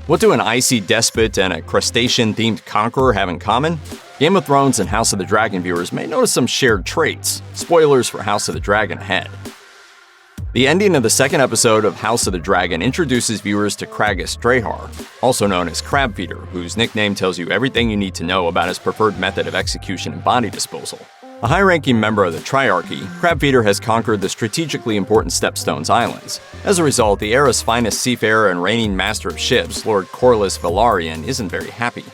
What do an icy despot and a crustacean-themed conqueror have in common? Game of Thrones and House of the Dragon viewers may notice some shared traits. Spoilers for House of the Dragon ahead. The ending of the second episode of House of the Dragon introduces viewers to Cragus Drahar, also known as Crabfeeder, whose nickname tells you everything you need to know about his preferred method of execution and body disposal. A high-ranking member of the Triarchy, Crabfeeder has conquered the strategically important Stepstones Islands. As a result, the era's finest seafarer and reigning master of ships, Lord Corlys Velaryon, isn't very happy.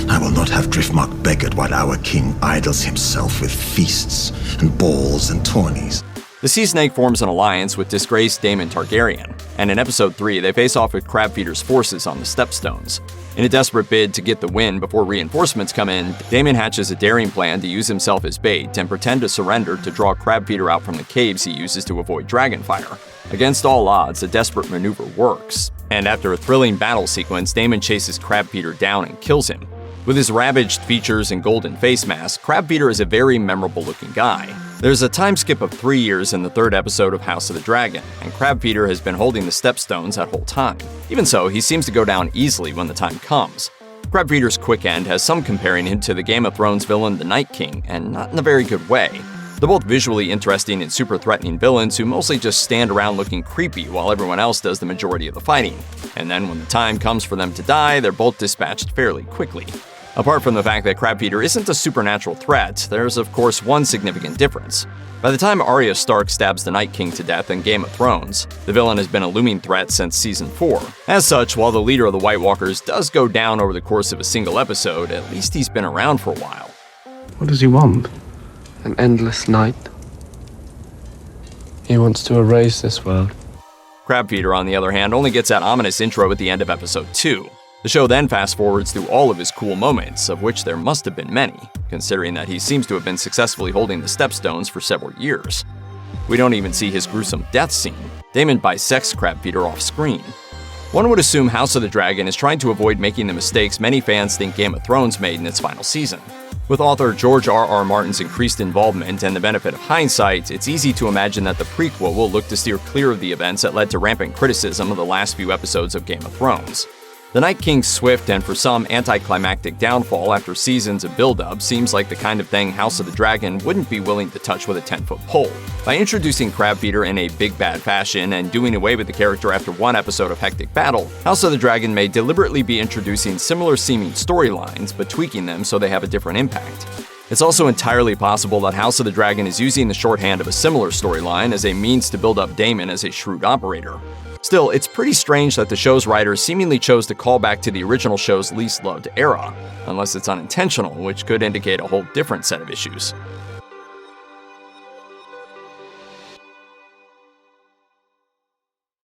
I will not have Driftmark beggared while our king idles himself with feasts and balls and tourneys. The Sea Snake forms an alliance with disgraced Daemon Targaryen, and in Episode 3 they face off with Crabfeeder's forces on the Stepstones. In a desperate bid to get the win before reinforcements come in, Daemon hatches a daring plan to use himself as bait and pretend to surrender to draw Crabfeeder out from the caves he uses to avoid dragonfire. Against all odds, a desperate maneuver works, and after a thrilling battle sequence, Daemon chases Crabfeeder down and kills him. With his ravaged features and golden face mask, Crabfeeder is a very memorable-looking guy. There's a time skip of 3 years in the third episode of House of the Dragon, and Crabfeeder has been holding the Stepstones that whole time. Even so, he seems to go down easily when the time comes. Crabfeeder's quick end has some comparing him to the Game of Thrones villain the Night King, and not in a very good way. They're both visually interesting and super threatening villains who mostly just stand around looking creepy while everyone else does the majority of the fighting. And then when the time comes for them to die, they're both dispatched fairly quickly. Apart from the fact that Crabfeeder isn't a supernatural threat, there's of course one significant difference. By the time Arya Stark stabs the Night King to death in Game of Thrones, the villain has been a looming threat since Season 4. As such, while the leader of the White Walkers does go down over the course of a single episode, at least he's been around for a while. What does he want? An endless night. He wants to erase this world. Crabfeeder, on the other hand, only gets that ominous intro at the end of Episode 2. The show then fast-forwards through all of his cool moments, of which there must have been many, considering that he seems to have been successfully holding the Stepstones for several years. We don't even see his gruesome death scene. Daemon bisects Crabfeeder off-screen. One would assume House of the Dragon is trying to avoid making the mistakes many fans think Game of Thrones made in its final season. With author George R.R. Martin's increased involvement and the benefit of hindsight, it's easy to imagine that the prequel will look to steer clear of the events that led to rampant criticism of the last few episodes of Game of Thrones. The Night King's swift and for some anticlimactic downfall after seasons of build-up seems like the kind of thing House of the Dragon wouldn't be willing to touch with a 10-foot pole. By introducing Crabfeeder in a big bad fashion and doing away with the character after one episode of hectic battle, House of the Dragon may deliberately be introducing similar seeming storylines but tweaking them so they have a different impact. It's also entirely possible that House of the Dragon is using the shorthand of a similar storyline as a means to build up Daemon as a shrewd operator. Still, it's pretty strange that the show's writers seemingly chose to call back to the original show's least loved era, unless it's unintentional, which could indicate a whole different set of issues.